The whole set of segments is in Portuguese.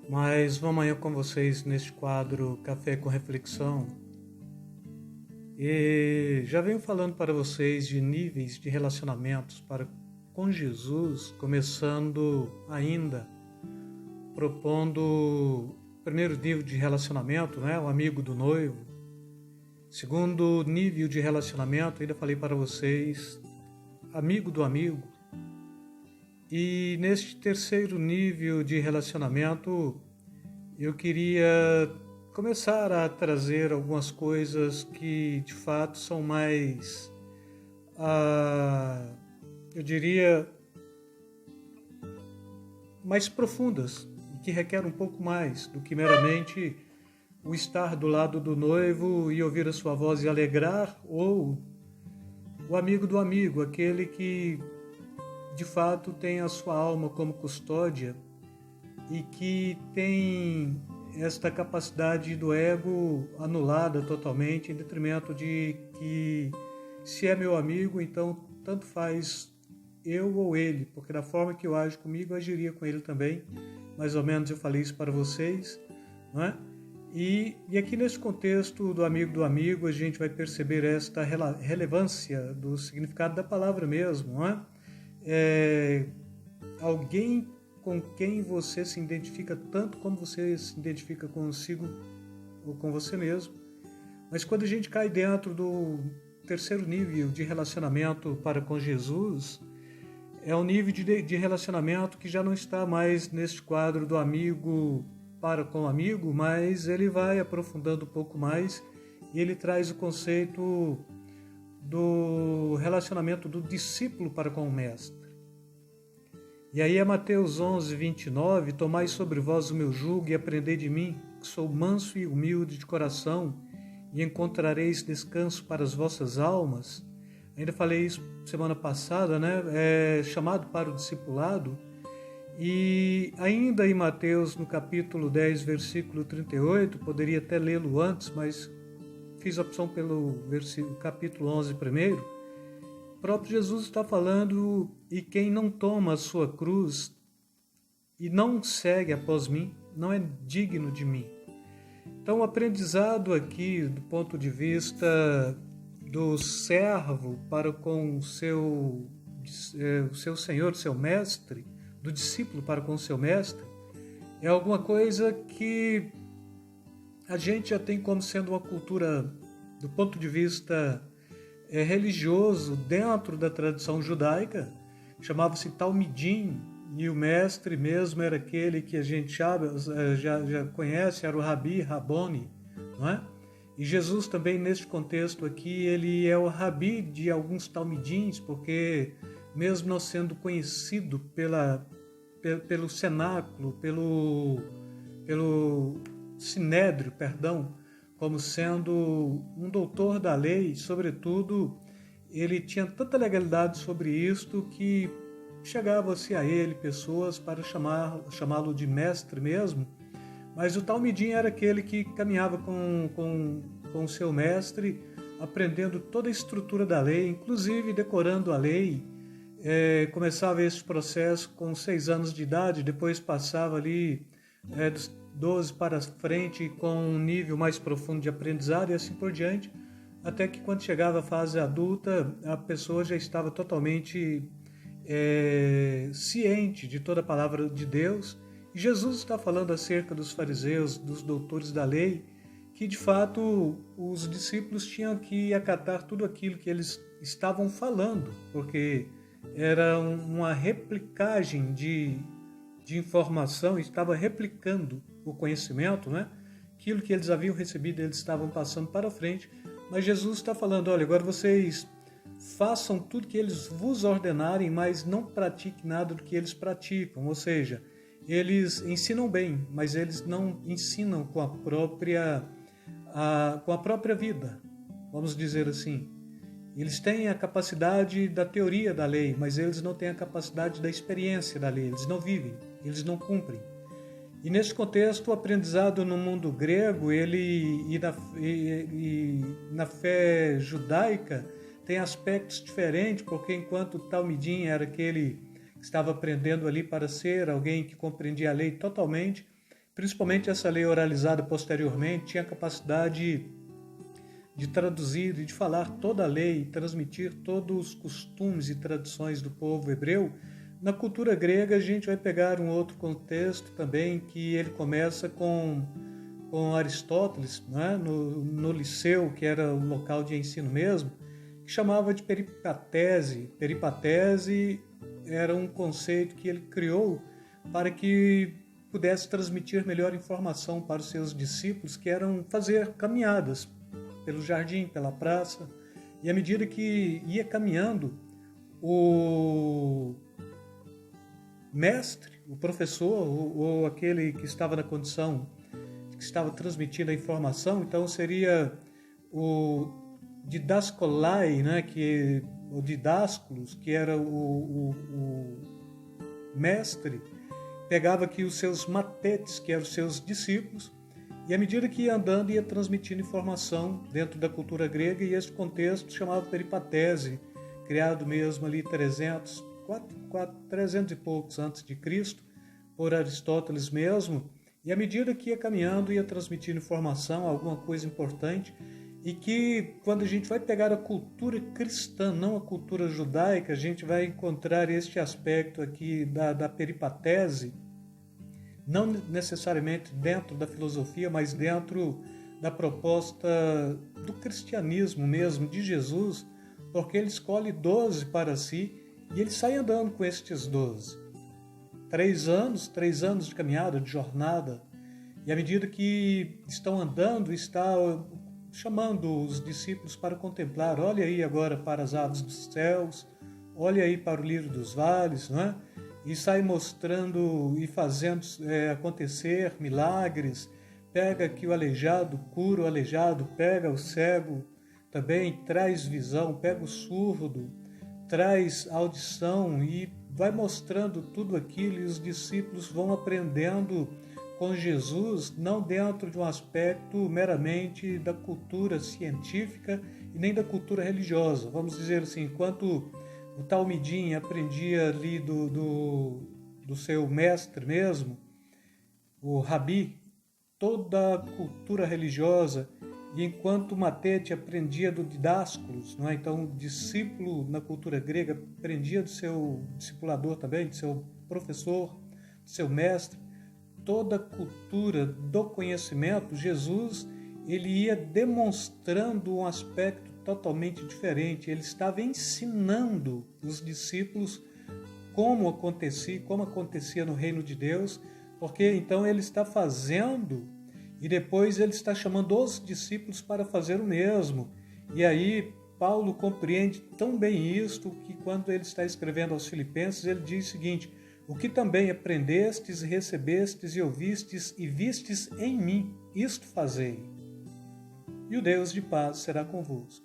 Mas vou amanhã com vocês neste quadro Café com Reflexão. E já venho falando para vocês de níveis de relacionamentos com Jesus, começando ainda propondo o primeiro nível de relacionamento, né, o amigo do noivo. Segundo nível de relacionamento, ainda falei para vocês, amigo do amigo. E neste terceiro nível de relacionamento, eu queria começar a trazer algumas coisas que de fato são mais, eu diria, mais profundas e que requerem um pouco mais do que meramente o estar do lado do noivo e ouvir a sua voz e alegrar, ou o amigo do amigo, aquele que de fato tem a sua alma como custódia e que tem esta capacidade do ego anulada totalmente, em detrimento de que, se é meu amigo, então tanto faz eu ou ele, porque da forma que eu ajo comigo, eu agiria com ele também. Mais ou menos eu falei isso para vocês, não é? E aqui nesse contexto do amigo, a gente vai perceber esta relevância do significado da palavra mesmo, não é? Alguém com quem você se identifica tanto como você se identifica consigo ou com você mesmo. Mas quando a gente cai dentro do terceiro nível de relacionamento para com Jesus, é um nível de relacionamento que já não está mais neste quadro do amigo para com o amigo, mas ele vai aprofundando um pouco mais e ele traz o conceito do relacionamento do discípulo para com o mestre. E aí é Mateus 11, 29, tomai sobre vós o meu jugo e aprendei de mim, que sou manso e humilde de coração, e encontrareis descanso para as vossas almas. Ainda falei isso semana passada, né? Chamado para o discipulado. E ainda em Mateus, no capítulo 10, versículo 38, poderia até lê-lo antes, mas fiz a opção pelo capítulo 11 primeiro. O próprio Jesus está falando, e quem não toma a sua cruz e não segue após mim, não é digno de mim. Então o aprendizado aqui, do ponto de vista do servo para com o seu senhor, seu mestre, do discípulo para com o seu mestre, é alguma coisa que a gente já tem como sendo uma cultura, do ponto de vista religioso, dentro da tradição judaica, chamava-se Talmidim, e o mestre mesmo era aquele que a gente já conhece, era o Rabi, Raboni, não é? E Jesus também, neste contexto aqui, ele é o Rabi de alguns Talmidins, porque mesmo não sendo conhecido pelo cenáculo, pelo sinédrio, como sendo um doutor da lei, sobretudo, ele tinha tanta legalidade sobre isto que chegava-se a ele pessoas para chamá-lo de mestre mesmo, mas o Talmidim era aquele que caminhava com o seu mestre, aprendendo toda a estrutura da lei, inclusive decorando a lei. Começava esse processo com 6 anos de idade, depois passava ali dos 12 para frente com um nível mais profundo de aprendizado e assim por diante, até que quando chegava a fase adulta, a pessoa já estava totalmente ciente de toda a palavra de Deus. E Jesus está falando acerca dos fariseus, dos doutores da lei, que de fato os discípulos tinham que acatar tudo aquilo que eles estavam falando, porque era uma replicagem de informação, estava replicando o conhecimento, né? Aquilo que eles haviam recebido, eles estavam passando para frente. Mas Jesus está falando, olha, agora vocês façam tudo que eles vos ordenarem, mas não pratiquem nada do que eles praticam. Ou seja, eles ensinam bem, mas eles não ensinam com a própria vida, vamos dizer assim. Eles têm a capacidade da teoria da lei, mas eles não têm a capacidade da experiência da lei. Eles não vivem, eles não cumprem. E nesse contexto, o aprendizado no mundo grego e na fé judaica tem aspectos diferentes, porque enquanto o Talmidim era aquele que estava aprendendo ali para ser alguém que compreendia a lei totalmente, principalmente essa lei oralizada posteriormente, tinha a capacidade de traduzir e de falar toda a lei, transmitir todos os costumes e tradições do povo hebreu. Na cultura grega, a gente vai pegar um outro contexto também, que ele começa com Aristóteles, né? no Liceu, que era o local de ensino mesmo, que chamava de peripatese. Peripatese era um conceito que ele criou para que pudesse transmitir melhor informação para os seus discípulos, que eram fazer caminhadas pelo jardim, pela praça. E à medida que ia caminhando, o mestre, o professor, ou aquele que estava na condição, que estava transmitindo a informação, então seria o didascolai, né, o didásculos, que era o mestre, pegava aqui os seus matetes, que eram os seus discípulos, e à medida que ia andando, ia transmitindo informação dentro da cultura grega, e esse contexto chamava peripatese, criado mesmo ali 300 e poucos antes de Cristo, por Aristóteles mesmo, e à medida que ia caminhando, ia transmitindo informação, alguma coisa importante, e que quando a gente vai pegar a cultura cristã, não a cultura judaica, a gente vai encontrar este aspecto aqui da peripatese, não necessariamente dentro da filosofia, mas dentro da proposta do cristianismo mesmo, de Jesus, porque ele escolhe 12 para si e ele sai andando com estes 12. 3 anos de caminhada, de jornada, e à medida que estão andando, está chamando os discípulos para contemplar. Olha aí agora para as aves dos céus, olha aí para o lírio dos vales, não é? E sai mostrando e fazendo acontecer milagres. Pega aqui o aleijado, cura o aleijado, pega o cego também, traz visão, pega o surdo, traz audição e vai mostrando tudo aquilo, e os discípulos vão aprendendo com Jesus, não dentro de um aspecto meramente da cultura científica e nem da cultura religiosa. Vamos dizer assim, enquanto o Talmidim aprendia ali do seu mestre mesmo, o Rabi, toda a cultura religiosa, e enquanto o Matete aprendia do Didásculos, não é? Então o discípulo na cultura grega aprendia do seu discipulador também, do seu professor, do seu mestre, toda a cultura do conhecimento, Jesus ele ia demonstrando um aspecto totalmente diferente. Ele estava ensinando os discípulos como acontecia no reino de Deus, porque então ele está fazendo e depois ele está chamando os discípulos para fazer o mesmo. E aí Paulo compreende tão bem isto que quando ele está escrevendo aos Filipenses, ele diz o seguinte: o que também aprendestes, recebestes e ouvistes e vistes em mim, isto fazei, e o Deus de paz será convosco.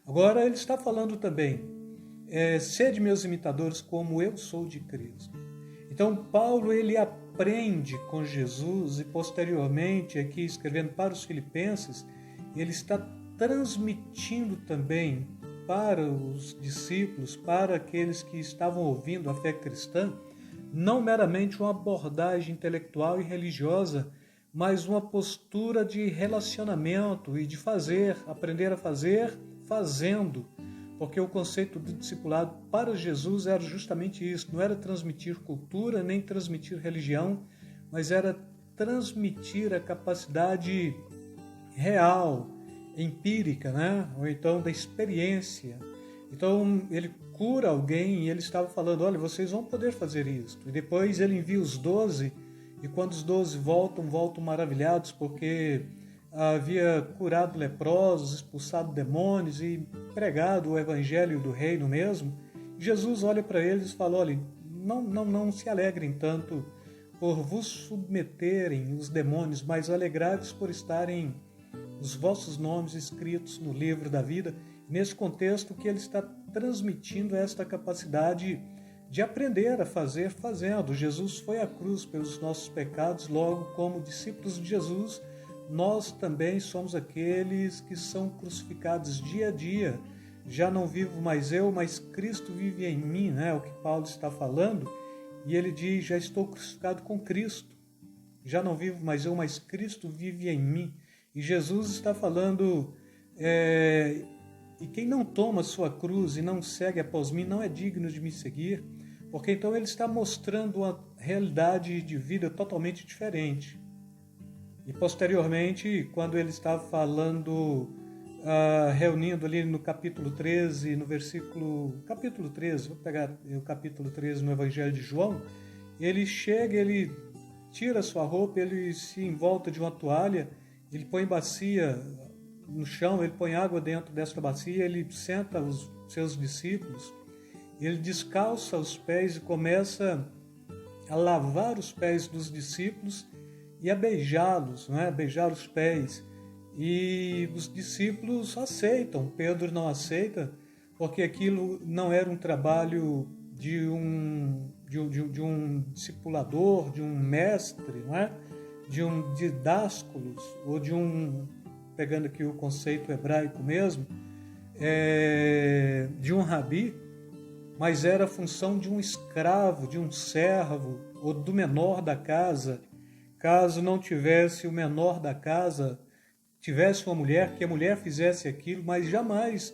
Agora ele está falando também, sede meus imitadores como eu sou de Cristo. Então Paulo ele aprende com Jesus e posteriormente aqui escrevendo para os Filipenses, ele está transmitindo também para os discípulos, para aqueles que estavam ouvindo a fé cristã, não meramente uma abordagem intelectual e religiosa, mas uma postura de relacionamento e de fazer, aprender a fazer, fazendo. Porque o conceito do discipulado para Jesus era justamente isso, não era transmitir cultura, nem transmitir religião, mas era transmitir a capacidade real, empírica, né? Ou então da experiência. Então ele cura alguém e ele estava falando, olha, vocês vão poder fazer isso. E depois ele envia os 12, e quando os 12 voltam maravilhados, porque havia curado leprosos, expulsado demônios e pregado o evangelho do reino mesmo. Jesus olha para eles e fala, olha, não se alegrem tanto por vos submeterem os demônios, mas alegrai-vos por estarem os vossos nomes escritos no livro da vida. Nesse contexto que ele está transmitindo esta capacidade de aprender a fazer fazendo. Jesus foi à cruz pelos nossos pecados, logo como discípulos de Jesus, nós também somos aqueles que são crucificados dia a dia. Já não vivo mais eu, mas Cristo vive em mim, né? É o que Paulo está falando. E ele diz, já estou crucificado com Cristo. Já não vivo mais eu, mas Cristo vive em mim. E Jesus está falando, e quem não toma sua cruz e não segue após mim não é digno de me seguir, porque então ele está mostrando uma realidade de vida totalmente diferente. E posteriormente, quando ele está falando, reunindo ali no capítulo 13, no capítulo 13, vou pegar o capítulo 13 no Evangelho de João, ele chega, ele tira sua roupa, ele se envolta de uma toalha, ele põe bacia no chão, ele põe água dentro desta bacia, ele senta os seus discípulos, ele descalça os pés e começa a lavar os pés dos discípulos e a beijá-los, não é? Beijar os pés. E os discípulos aceitam, Pedro não aceita, porque aquilo não era um trabalho de um discipulador, de um mestre, não é? De um didásculos, ou de um, pegando aqui o conceito hebraico mesmo, de um rabi, mas era a função de um escravo, de um servo, ou do menor da casa. Caso não tivesse o menor da casa, tivesse uma mulher, que a mulher fizesse aquilo, mas jamais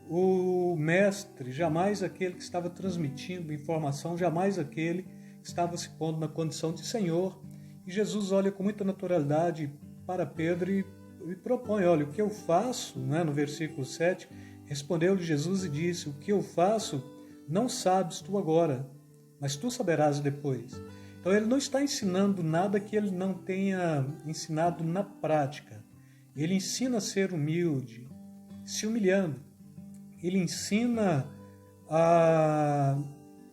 o mestre, jamais aquele que estava transmitindo informação, jamais aquele que estava se pondo na condição de Senhor. E Jesus olha com muita naturalidade para Pedro e propõe, olha, o que eu faço, né, no versículo 7, respondeu-lhe Jesus e disse, o que eu faço não sabes tu agora, mas tu saberás depois. Então ele não está ensinando nada que ele não tenha ensinado na prática. Ele ensina a ser humilde, se humilhando. Ele ensina a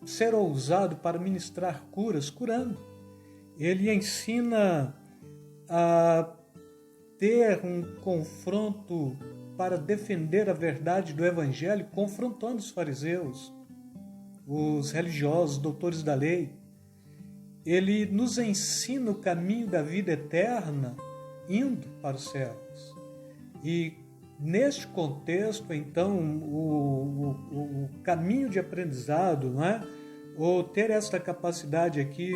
ser ousado para ministrar curas, curando. Ele ensina a ter um confronto para defender a verdade do Evangelho, confrontando os fariseus, os religiosos, doutores da lei. Ele nos ensina o caminho da vida eterna, indo para os céus. E neste contexto, então, o caminho de aprendizado, não é? Ou ter esta capacidade aqui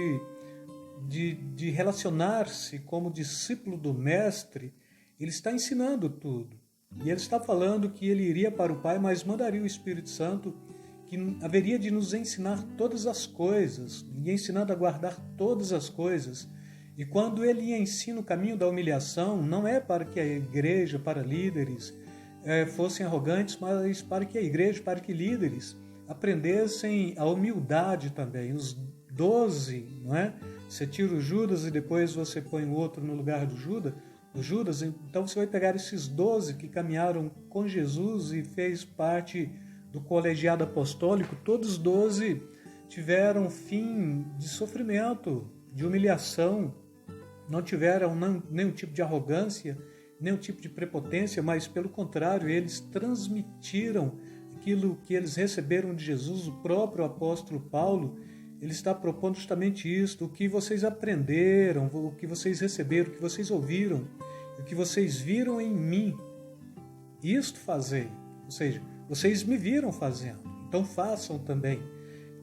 de relacionar-se como discípulo do Mestre, ele está ensinando tudo. E ele está falando que ele iria para o Pai, mas mandaria o Espírito Santo, que haveria de nos ensinar todas as coisas, e ensinando a guardar todas as coisas. E quando ele ensina o caminho da humilhação, não é para que a igreja, para líderes, fossem arrogantes, mas para que a igreja, para que líderes aprendessem a humildade também. Os 12, não é? Você tira o Judas e depois você põe o outro no lugar do Judas, então você vai pegar esses 12 que caminharam com Jesus e fez parte do colegiado apostólico, todos os 12 tiveram fim de sofrimento, de humilhação, não tiveram nenhum tipo de arrogância, nenhum tipo de prepotência, mas pelo contrário, eles transmitiram aquilo que eles receberam de Jesus. O próprio apóstolo Paulo, ele está propondo justamente isso, o que vocês aprenderam, o que vocês receberam, o que vocês ouviram, o que vocês viram em mim, isto fazei, ou seja, vocês me viram fazendo, então façam também.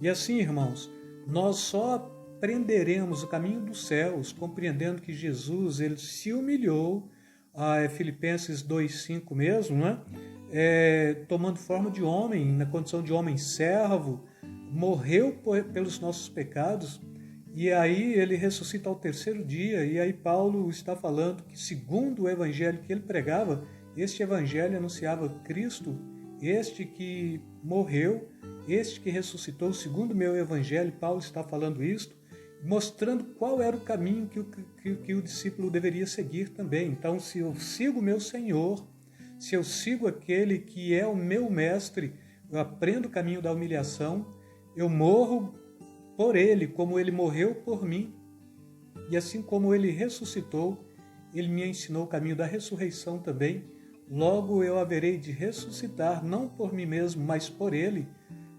E assim, irmãos, nós só aprenderemos o caminho dos céus, compreendendo que Jesus, ele se humilhou, Filipenses 2,5 mesmo, né? Tomando forma de homem, na condição de homem servo, morreu pelos nossos pecados, e aí ele ressuscita ao terceiro dia, e aí Paulo está falando que segundo o evangelho que ele pregava, este evangelho anunciava Cristo, este que morreu, este que ressuscitou, segundo o meu evangelho. Paulo está falando isto, mostrando qual era o caminho que o discípulo deveria seguir também. Então, se eu sigo o meu Senhor, se eu sigo aquele que é o meu mestre, eu aprendo o caminho da humilhação, eu morro por ele, como ele morreu por mim, e assim como ele ressuscitou, ele me ensinou o caminho da ressurreição também. Logo eu haverei de ressuscitar, não por mim mesmo, mas por ele.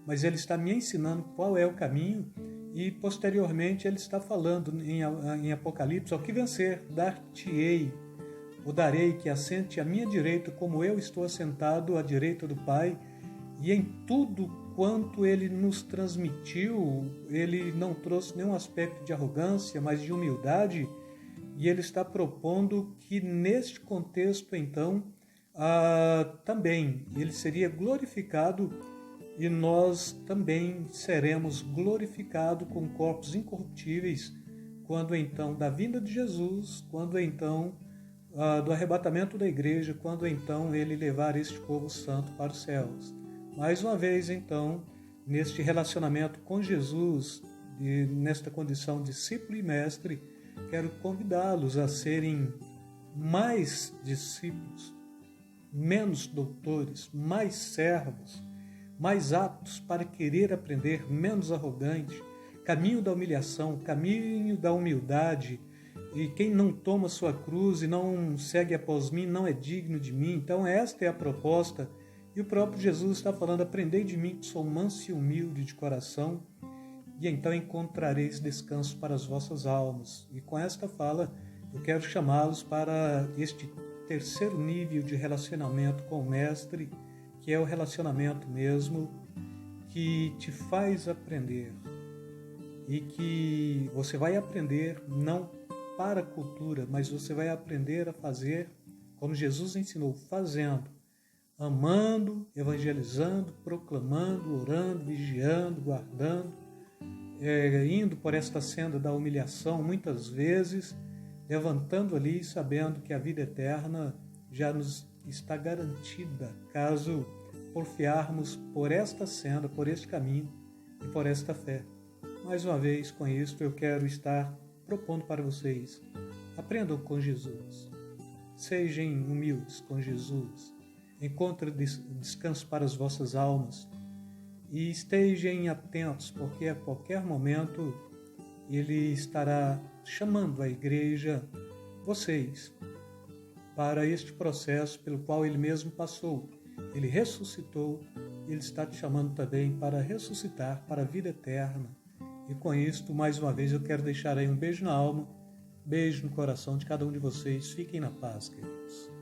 Mas ele está me ensinando qual é o caminho, e posteriormente ele está falando em Apocalipse, ao que vencer, dar-te-ei, ou darei que assente à minha direita, como eu estou assentado à direita do Pai. E em tudo quanto ele nos transmitiu, ele não trouxe nenhum aspecto de arrogância, mas de humildade. E ele está propondo que neste contexto, então, também ele seria glorificado e nós também seremos glorificados com corpos incorruptíveis quando então da vinda de Jesus, quando então do arrebatamento da igreja, quando então ele levar este povo santo para os céus. Mais uma vez, então, neste relacionamento com Jesus, nesta condição de discípulo e mestre, quero convidá-los a serem mais discípulos, menos doutores, mais servos, mais aptos para querer aprender, menos arrogante, caminho da humilhação, caminho da humildade. E quem não toma sua cruz e não segue após mim não é digno de mim. Então esta é a proposta. E o próprio Jesus está falando: aprendei de mim, que sou manso e humilde de coração, e então encontrareis descanso para as vossas almas. E com esta fala, eu quero chamá-los para este terceiro nível de relacionamento com o Mestre, que é o relacionamento mesmo que te faz aprender. E que você vai aprender não para a cultura, mas você vai aprender a fazer como Jesus ensinou, fazendo, amando, evangelizando, proclamando, orando, vigiando, guardando, indo por esta senda da humilhação, muitas vezes, levantando ali, sabendo que a vida eterna já nos está garantida, caso porfiarmos por esta senda, por este caminho e por esta fé. Mais uma vez, com isso, eu quero estar propondo para vocês: aprendam com Jesus, sejam humildes com Jesus, encontrem descanso para as vossas almas e estejam atentos, porque a qualquer momento Ele estará chamando a igreja, vocês, para este processo pelo qual Ele mesmo passou. Ele ressuscitou, Ele está te chamando também para ressuscitar para a vida eterna. E com isto, mais uma vez, eu quero deixar aí um beijo na alma, beijo no coração de cada um de vocês. Fiquem na paz, queridos.